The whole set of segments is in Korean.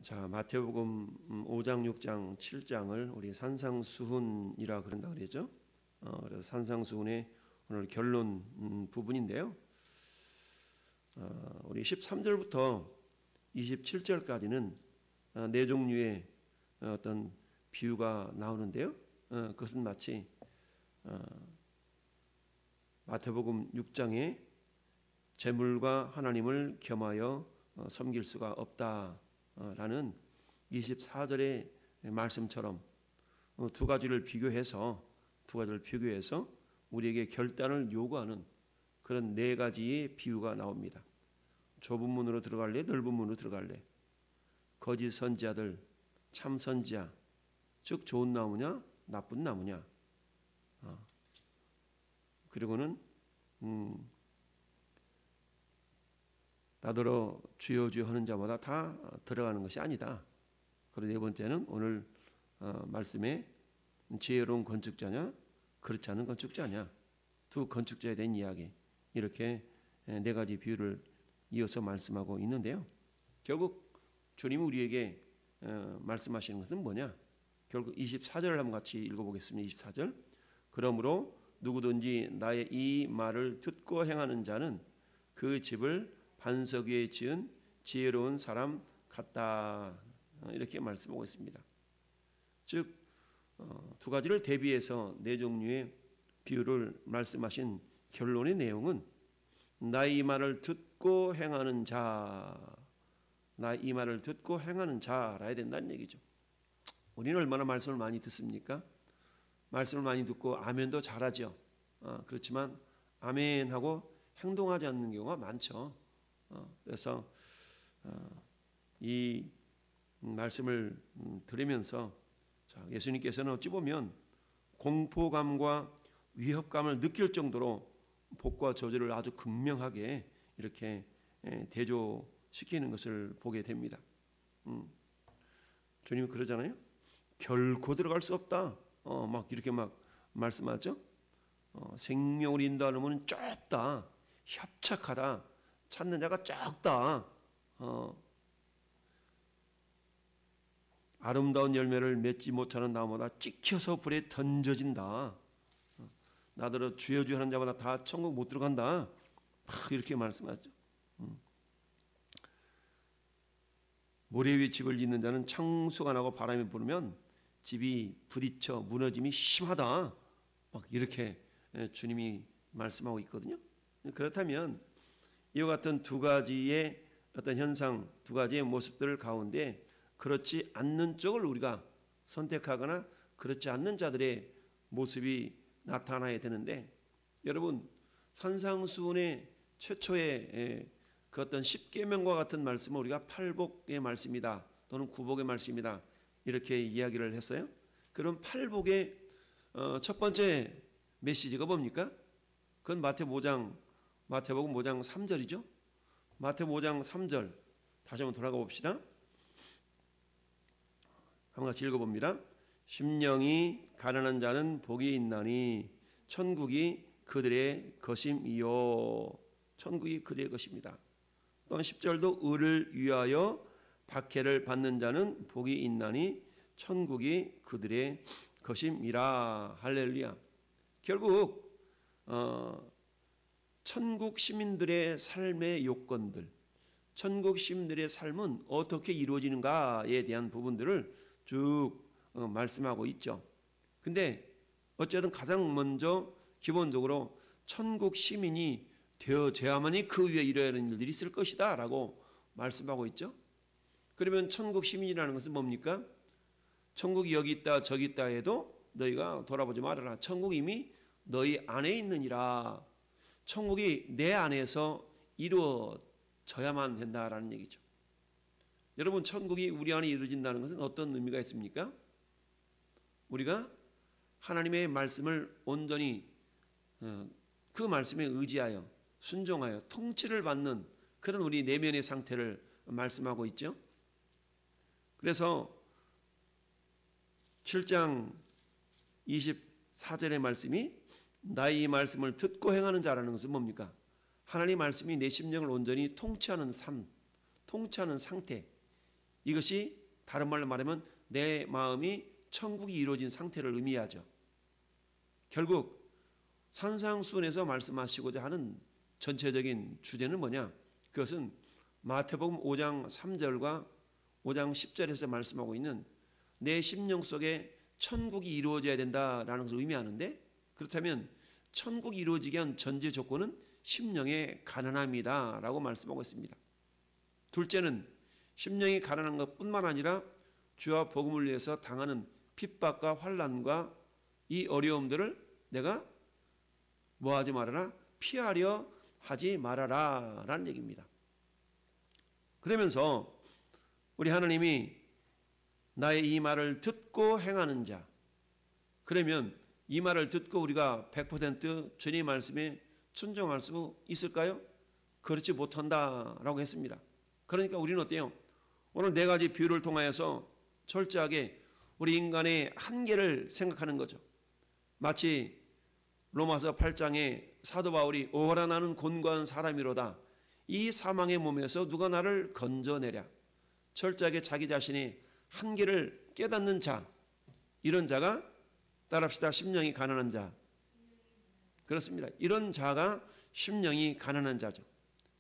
자, 마태복음 5장, 6장, 7장을 우리 산상수훈이라 그런다 그러죠. 그래서 산상수훈의 오늘 결론 부분인데요. 우리 13절부터 27절까지는 네 종류의 어떤 비유가 나오는데요. 그것은 마치 마태복음 6장에 재물과 하나님을 겸하여 섬길 수가 없다라는 24절의 말씀처럼 두 가지를 비교해서 우리에게 결단을 요구하는 그런 네 가지의 비유가 나옵니다. 좁은 문으로 들어갈래? 넓은 문으로 들어갈래? 거짓 선지자들, 참 선지자, 즉 좋은 나무냐? 나쁜 나무냐? 그리고는 나더러 주여 주여 하는 자마다 다 들어가는 것이 아니다. 그리고 네 번째는 오늘 말씀에 지혜로운 건축자냐 그렇지 않은 건축자냐, 두 건축자에 대한 이야기, 이렇게 네 가지 비유를 이어서 말씀하고 있는데요. 결국 주님이 우리에게 말씀하시는 것은 뭐냐? 결국 24절을 한번 같이 읽어보겠습니다. 24절. 그러므로 누구든지 나의 이 말을 듣고 행하는 자는 그 집을 반석 위에 지은 지혜로운 사람 같다. 이렇게 말씀하고 있습니다. 즉 두 가지를 대비해서 네 종류의 비유를 말씀하신 결론의 내용은 나의 이 말을 듣고 행하는 자, 나의 이 말을 듣고 행하는 자라야 된다는 얘기죠. 우리는 얼마나 말씀을 많이 듣습니까? 말씀을 많이 듣고 아멘도 잘하죠. 그렇지만 아멘하고 행동하지 않는 경우가 많죠. 그래서 이 말씀을 들으면서 예수님께서는 어찌 보면 공포감과 위협감을 느낄 정도로 복과 저주를 아주 극명하게 이렇게 대조시키는 것을 보게 됩니다. 주님이 그러잖아요. 결코 들어갈 수 없다. 막 이렇게 막 말씀하죠. 생명을 인도하는 문은 좁다, 협착하다, 찾는 자가 적다. 아름다운 열매를 맺지 못하는 나무마다 찍혀서 불에 던져진다. 나더러 주여 주여 하는 자마다 다 천국 못 들어간다. 이렇게 말씀하죠. 모래 위에 집을 짓는 자는 창수가 나고 바람이 불으면 집이 부딪혀 무너짐이 심하다. 막 이렇게 주님이 말씀하고 있거든요. 그렇다면 이와 같은 두 가지의 어떤 현상, 두 가지의 모습들 가운데 그렇지 않는 쪽을 우리가 선택하거나 그렇지 않는 자들의 모습이 나타나야 되는데, 여러분 산상수훈의 최초의 그 어떤 십계명과 같은 말씀을 우리가 팔복의 말씀이다 또는 구복의 말씀이다 이렇게 이야기를 했어요. 그럼 팔복의 첫 번째 메시지가 뭡니까? 그건 마태복음 5장 3절이죠. 마태복음 5장 3절 다시 한번 돌아가 봅시다. 한번 같이 읽어봅니다. 심령이 가난한 자는 복이 있나니 천국이 그들의 것임이요. 천국이 그들의 것입니다. 또한 10절도 의를 위하여 박해를 받는 자는 복이 있나니 천국이 그들의 것임이라. 할렐루야. 결국 천국 시민들의 삶의 요건들, 천국 시민들의 삶은 어떻게 이루어지는가에 대한 부분들을 쭉 말씀하고 있죠. 근데 어쨌든 가장 먼저 기본적으로 천국 시민이 되어야만이 그 위에 이뤄야 하는 일들이 있을 것이다 라고 말씀하고 있죠. 그러면 천국 시민이라는 것은 뭡니까? 천국이 여기 있다 저기 있다 해도 너희가 돌아보지 말아라. 천국이 이미 너희 안에 있느니라. 천국이 내 안에서 이루어져야만 된다라는 얘기죠. 여러분 천국이 우리 안에 이루어진다는 것은 어떤 의미가 있습니까? 우리가 하나님의 말씀을 온전히 그 말씀에 의지하여 순종하여 통치를 받는 그런 우리 내면의 상태를 말씀하고 있죠. 그래서 7장 24절의 말씀이 나의 이 말씀을 듣고 행하는 자라는 것은 뭡니까? 하나님의 말씀이 내 심령을 온전히 통치하는 삶, 통치하는 상태, 이것이 다른 말로 말하면 내 마음이 천국이 이루어진 상태를 의미하죠. 결국 산상수훈에서 말씀하시고자 하는 전체적인 주제는 뭐냐? 그것은 마태복음 5장 3절과 5장 10절에서 말씀하고 있는 내 심령 속에 천국이 이루어져야 된다라는 것을 의미하는데, 그렇다면 천국이 이루어지기 위한 전제 조건은 심령의 가난함이다라고 말씀하고 있습니다. 둘째는 심령이 가난한 것뿐만 아니라 주와 복음을 위해서 당하는 핍박과 환난과 이 어려움들을 내가 뭐하지 말아라? 피하려 하지 말아라 라는 얘기입니다. 그러면서 우리 하나님이 나의 이 말을 듣고 행하는 자, 그러면 이 말을 듣고 우리가 100% 주님 말씀에 순종할 수 있을까요? 그렇지 못한다라고 했습니다. 그러니까 우리는 어때요? 오늘 네 가지 비유를 통하여서 철저하게 우리 인간의 한계를 생각하는 거죠. 마치 로마서 8장에 사도 바울이 오호라 나는 곤고한 사람이로다. 이 사망의 몸에서 누가 나를 건져내랴. 철저하게 자기 자신의 한계를 깨닫는 자, 이런 자가 따라합시다. 심령이 가난한 자. 그렇습니다. 이런 자가 심령이 가난한 자죠.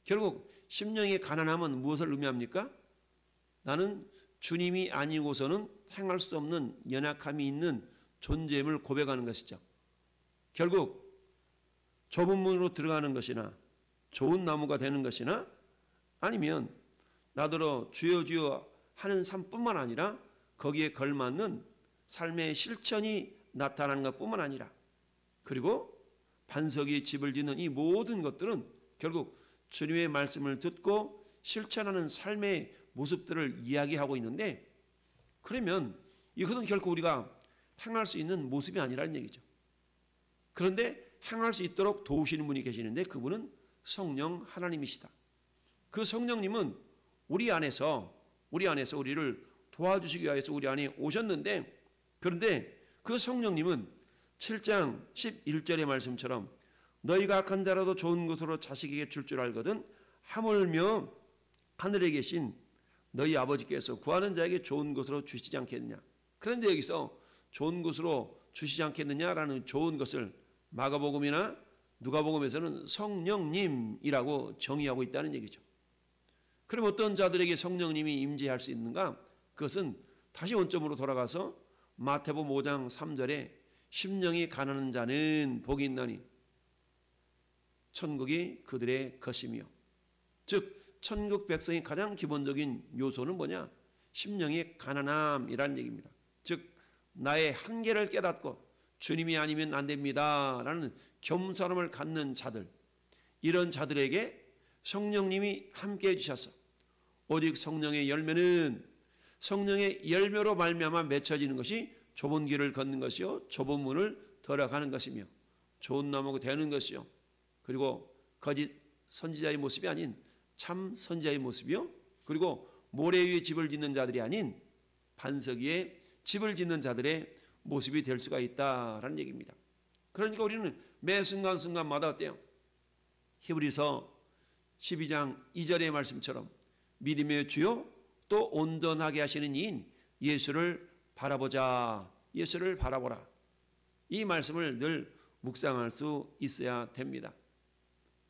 결국 심령의 가난함은 무엇을 의미합니까? 나는 주님이 아니고서는 행할 수 없는 연약함이 있는 존재임을 고백하는 것이죠. 결국 좁은 문으로 들어가는 것이나 좋은 나무가 되는 것이나 아니면 나더러 주여 주여 하는 삶뿐만 아니라 거기에 걸맞는 삶의 실천이 나타나는 것뿐만 아니라 그리고 반석 위에 집을 짓는 이 모든 것들은 결국 주님의 말씀을 듣고 실천하는 삶의 모습들을 이야기하고 있는데, 그러면 이것은 결코 우리가 행할 수 있는 모습이 아니라는 얘기죠. 그런데 행할 수 있도록 도우시는 분이 계시는데 그분은 성령 하나님이시다. 그 성령님은 우리 안에서 우리를 도와주시기 위해서 우리 안에 오셨는데, 그런데 그 성령님은 7장 11절의 말씀처럼 너희가 악한 자라도 좋은 것으로 자식에게 줄 줄 알거든 하물며 하늘에 계신 너희 아버지께서 구하는 자에게 좋은 것으로 주시지 않겠느냐. 그런데 여기서 좋은 것으로 주시지 않겠느냐라는 좋은 것을 마가복음이나 누가복음에서는 성령님이라고 정의하고 있다는 얘기죠. 그럼 어떤 자들에게 성령님이 임재할 수 있는가? 그것은 다시 원점으로 돌아가서 마태복음 5장 3절에 심령이 가난한 자는 복이 있나니 천국이 그들의 것이며, 즉 천국 백성의 가장 기본적인 요소는 뭐냐? 심령의 가난함이라는 얘기입니다. 즉 나의 한계를 깨닫고 주님이 아니면 안 됩니다 라는 겸손함을 갖는 자들, 이런 자들에게 성령님이 함께해 주셔서 오직 성령의 열매는 성령의 열매로 말미암아 맺혀지는 것이 좁은 길을 걷는 것이요 좁은 문을 들어가는 것이며 좋은 나무가 되는 것이요, 그리고 거짓 선지자의 모습이 아닌 참 선지자의 모습이요, 그리고 모래 위에 집을 짓는 자들이 아닌 반석 위에 집을 짓는 자들의 모습이 될 수가 있다라는 얘기입니다. 그러니까 우리는 매 순간순간마다 어때요? 히브리서 12장 2절의 말씀처럼 믿음의 주요 또 온전하게 하시는 이인 예수를 바라보자. 예수를 바라보라. 이 말씀을 늘 묵상할 수 있어야 됩니다.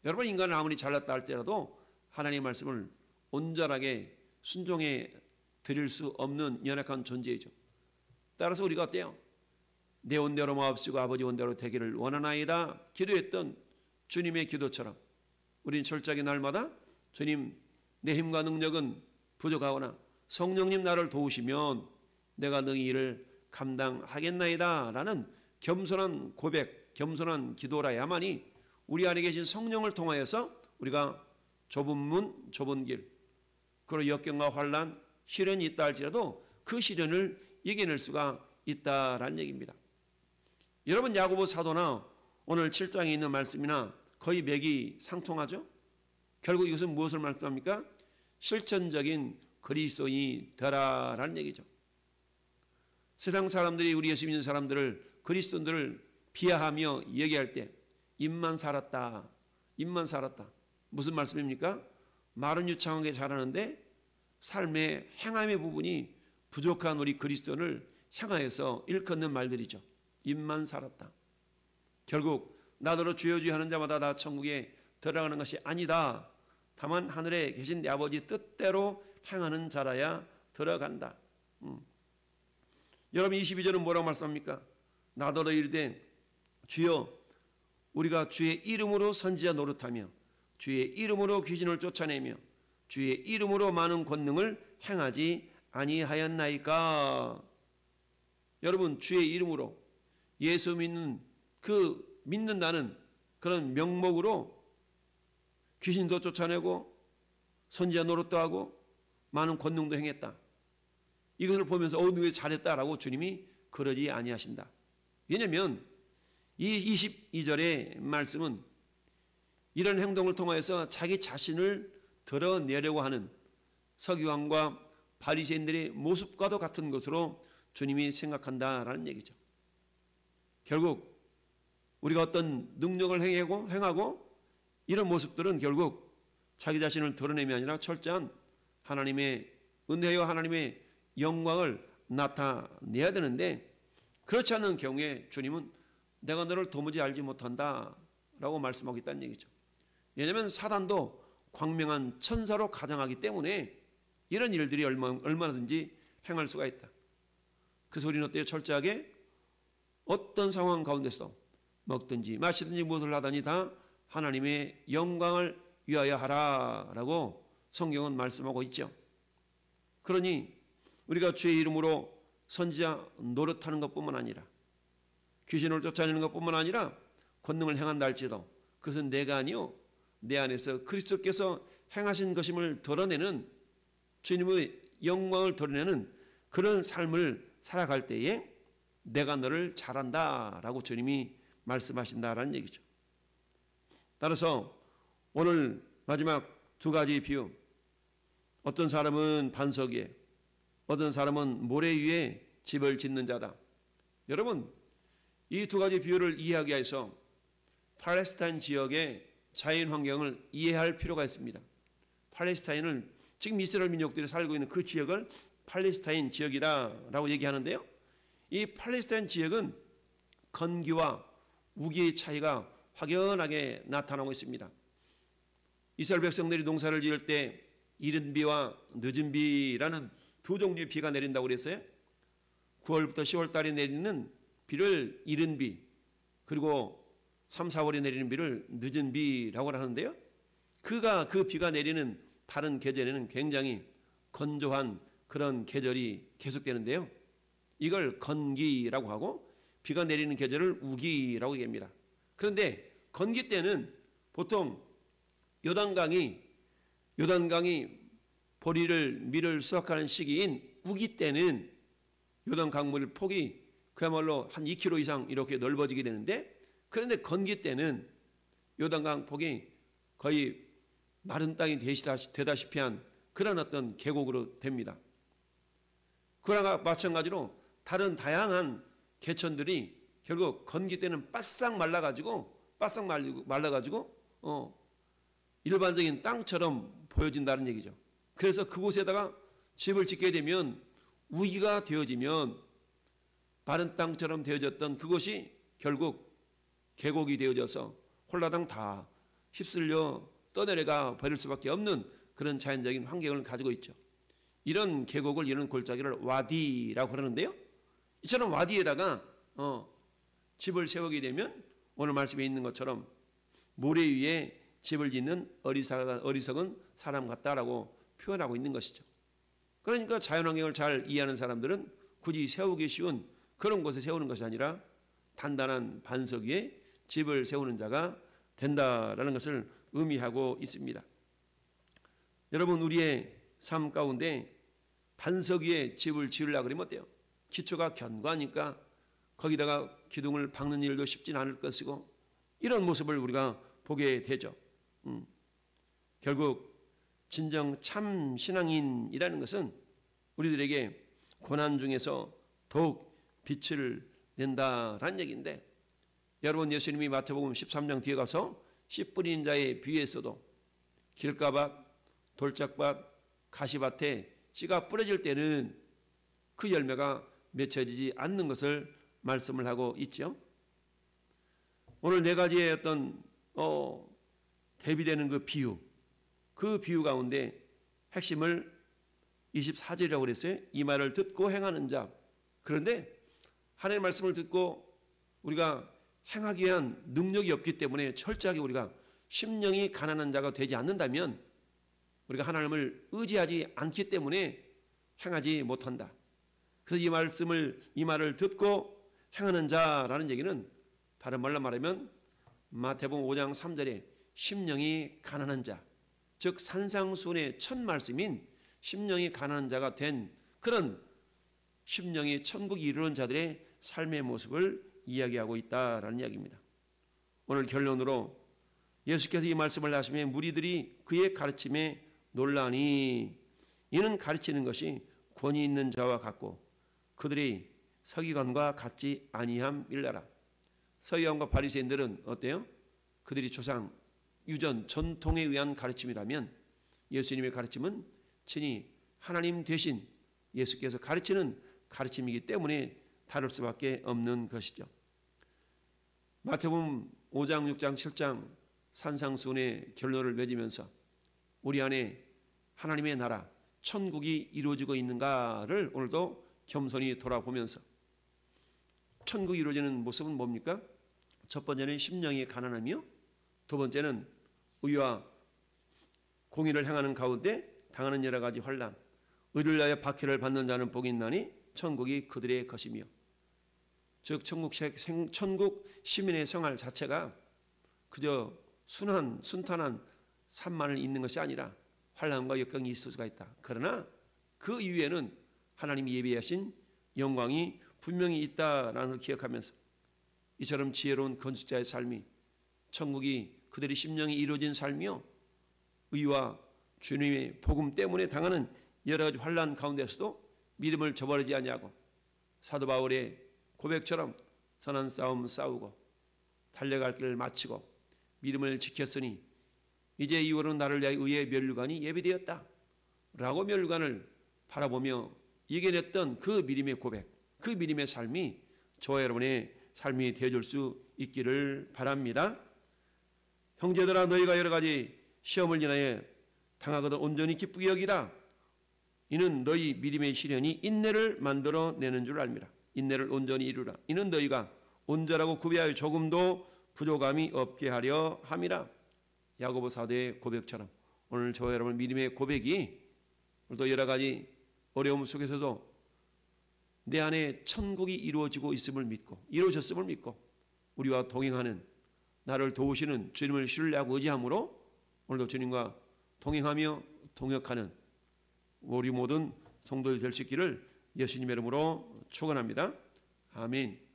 여러분, 인간은 아무리 잘났다 할지라도 하나님의 말씀을 온전하게 순종해 드릴 수 없는 연약한 존재이죠. 따라서 우리가 어때요? 내 온대로 마옵시고 아버지 온대로 되기를 원하나이다 기도했던 주님의 기도처럼 우리는 철저하게 날마다 주님, 내 힘과 능력은 부족하거나 성령님 나를 도우시면 내가 능히 이를 감당하겠나이다 라는 겸손한 고백, 겸손한 기도라야만이 우리 안에 계신 성령을 통하여서 우리가 좁은 문, 좁은 길, 그리고 역경과 환난, 시련이 있다 할지라도 그 시련을 이겨낼 수가 있다라는 얘기입니다. 여러분, 야고보 사도나 오늘 7장에 있는 말씀이나 거의 맥이 상통하죠? 결국 이것은 무엇을 말씀합니까? 실천적인 그리스도인이 되라라는 얘기죠. 세상 사람들이 우리 예수 믿는 사람들을, 그리스도인들을 비하하며 얘기할 때 입만 살았다, 입만 살았다. 무슨 말씀입니까? 말은 유창하게 잘하는데 삶의 행함의 부분이 부족한 우리 그리스도인을 향하여서 일컫는 말들이죠. 입만 살았다. 결국 나더러 주여 주여 하는 자마다 다 천국에 들어가는 것이 아니다. 다만 하늘에 계신 내 아버지 뜻대로 행하는 자라야 들어간다. 여러분 22절은 뭐라고 말씀합니까? 나더러 이르되 주여 우리가 주의 이름으로 선지자 노릇하며 주의 이름으로 귀신을 쫓아내며 주의 이름으로 많은 권능을 행하지 아니하였나이까. 여러분 주의 이름으로 예수 믿는다는 그런 명목으로 귀신도 쫓아내고 선지자 노릇도 하고 많은 권능도 행했다. 이것을 보면서 너희 잘했다라고 주님이 그러지 아니하신다. 왜냐하면 이 22절의 말씀은 이런 행동을 통하여서 자기 자신을 드러내려고 하는 서기관과 바리새인들의 모습과도 같은 것으로 주님이 생각한다라는 얘기죠. 결국 우리가 어떤 능력을 행하고 이런 모습들은 결국 자기 자신을 드러냄이 아니라 철저한 하나님의 은혜와 하나님의 영광을 나타내야 되는데, 그렇지 않은 경우에 주님은 내가 너를 도무지 알지 못한다 라고 말씀하고 있다는 얘기죠. 왜냐하면 사단도 광명한 천사로 가장하기 때문에 이런 일들이 얼마든지 행할 수가 있다. 그래서 우리는 어때요? 철저하게 어떤 상황 가운데서 먹든지 마시든지 무엇을 하더니 다 하나님의 영광을 위하여 하라라고 성경은 말씀하고 있죠. 그러니 우리가 주의 이름으로 선지자 노릇하는 것뿐만 아니라 귀신을 쫓아내는 것뿐만 아니라 권능을 행한다 할지라도 그것은 내가 아니요 내 안에서 그리스도께서 행하신 것임을 드러내는, 주님의 영광을 드러내는 그런 삶을 살아갈 때에 내가 너를 잘한다라고 주님이 말씀하신다라는 얘기죠. 따라서 오늘 마지막 두 가지 비유, 어떤 사람은 반석 위에, 어떤 사람은 모래 위에 집을 짓는 자다. 여러분 이 두 가지 비유를 이해하기 위해서 팔레스타인 지역의 자연 환경을 이해할 필요가 있습니다. 팔레스타인을 지금 이스라엘 민족들이 살고 있는 그 지역을 팔레스타인 지역이라고 얘기하는데요. 이 팔레스타인 지역은 건기와 우기의 차이가 확연하게 나타나고 있습니다. 이스라엘 백성들이 농사를 지을 때 이른 비와 늦은 비라는 두 종류의 비가 내린다고 그랬어요. 9월부터 10월 달에 내리는 비를 이른 비, 그리고 3, 4월에 내리는 비를 늦은 비라고 하는데요. 그 비가 내리는 다른 계절에는 굉장히 건조한 그런 계절이 계속되는데요. 이걸 건기라고 하고 비가 내리는 계절을 우기라고 얘기합니다. 그런데 건기 때는 보통 요단강이 밀을 수확하는 시기인 우기 때는 요단 강물 폭이 그야말로 한 2km 이상 이렇게 넓어지게 되는데, 그런데 건기 때는 요단강 폭이 거의 마른 땅이 되다시피 한 그런 어떤 계곡으로 됩니다. 그와 마찬가지로 다른 다양한 개천들이 결국 건기 때는 바싹 말라가지고 일반적인 땅처럼 보여진다는 얘기죠. 그래서 그곳에다가 집을 짓게 되면 우기가 되어지면 마른 땅처럼 되어졌던 그곳이 결국 계곡이 되어져서 홀라당 다 휩쓸려 떠내려가 버릴 수밖에 없는 그런 자연적인 환경을 가지고 있죠. 이런 계곡을 이런 골짜기를 와디라고 그러는데요. 이처럼 와디에다가 집을 세우게 되면 오늘 말씀에 있는 것처럼 모래 위에 집을 짓는 어리석은 사람 같다라고 표현하고 있는 것이죠. 그러니까 자연환경을 잘 이해하는 사람들은 굳이 세우기 쉬운 그런 곳에 세우는 것이 아니라 단단한 반석 위에 집을 세우는 자가 된다라는 것을 의미하고 있습니다. 여러분 우리의 삶 가운데 반석 위에 집을 지으려고 그러면 어때요? 기초가 견고하니까 거기다가 기둥을 박는 일도 쉽진 않을 것이고 이런 모습을 우리가 보게 되죠. 결국 진정 참 신앙인이라는 것은 우리들에게 고난 중에서 더욱 빛을 낸다라는 얘기인데, 여러분 예수님이 마태복음 13장 뒤에 가서 씨 뿌리는 자의 비유에서도 길가밭, 돌짝밭, 가시밭에 씨가 뿌려질 때는 그 열매가 맺혀지지 않는 것을 말씀을 하고 있죠. 오늘 네 가지의 어떤 대비되는 그 비유 가운데 핵심을 24절이라고 그랬어요. 이 말을 듣고 행하는 자. 그런데 하나님의 말씀을 듣고 우리가 행하기 위한 능력이 없기 때문에 철저하게 우리가 심령이 가난한 자가 되지 않는다면 우리가 하나님을 의지하지 않기 때문에 행하지 못한다. 그래서 이 말을 듣고 행하는 자라는 얘기는 다른 말로 말하면 마태복음 5장 3절에 심령이 가난한 자, 즉 산상수훈의 첫 말씀인 심령이 가난한 자가 된 그런 심령이 천국에 이르는 자들의 삶의 모습을 이야기하고 있다라는 이야기입니다. 오늘 결론으로 예수께서 이 말씀을 하시며 무리들이 그의 가르침에 놀라니 이는 가르치는 것이 권위 있는 자와 같고 그들이 서기관과 같지 아니함일라라. 서기관과 바리새인들은 어때요? 그들이 조상 유전 전통에 의한 가르침이라면 예수님의 가르침은 친히 하나님 되신 예수께서 가르치는 가르침이기 때문에 다를 수밖에 없는 것이죠. 마태복음 5장, 6장, 7장 산상수훈의 결론을 맺으면서 우리 안에 하나님의 나라, 천국이 이루어지고 있는가를 오늘도 겸손히 돌아보면서 천국이 이루어지는 모습은 뭡니까? 첫 번째는 심령이 가난하며 두 번째는 의와 공의를 행하는 가운데 당하는 여러 가지 환난, 의를 위하여 박해를 받는 자는 복이 있나니 천국이 그들의 것이며, 즉 천국 시민의 생활 자체가 그저 순탄한 삶만을 있는 것이 아니라 환난과 역경이 있을 수가 있다. 그러나 그 이후에는 하나님이 예비하신 영광이 분명히 있다라는 걸 기억하면서 이처럼 지혜로운 건축자의 삶이 천국이 그들의 심령이 이루어진 삶이요, 의와 주님의 복음 때문에 당하는 여러 가지 환난 가운데서도 믿음을 저버리지 아니하고 사도 바울의 고백처럼 선한 싸움 싸우고 달려갈 길을 마치고 믿음을 지켰으니 이제 이후로는 나를 위하여 의의 면류관이 예비되었다 라고 면류관을 바라보며 이겨냈던 그 믿음의 고백, 그 믿음의 삶이 저와 여러분의 삶이 되어줄 수 있기를 바랍니다. 형제들아, 너희가 여러 가지 시험을 지나여 당하거든 온전히 기쁘게 여기라. 이는 너희 믿음의 시련이 인내를 만들어내는 줄 알미라. 인내를 온전히 이루라. 이는 너희가 온전하고 구비하여 조금도 부족함이 없게 하려 함이라. 야고보 사도의 고백처럼 오늘 저와 여러분 믿음의 고백이 오늘도 여러 가지 어려움 속에서도 내 안에 천국이 이루어지고 있음을 믿고 이루어졌음을 믿고 우리와 동행하는 나를 도우시는 주님을 신뢰하고 의지함으로 오늘도 주님과 동행하며 동역하는 우리 모든 성도들 될 수 있기를 예수님의 이름으로 축원합니다. 아멘.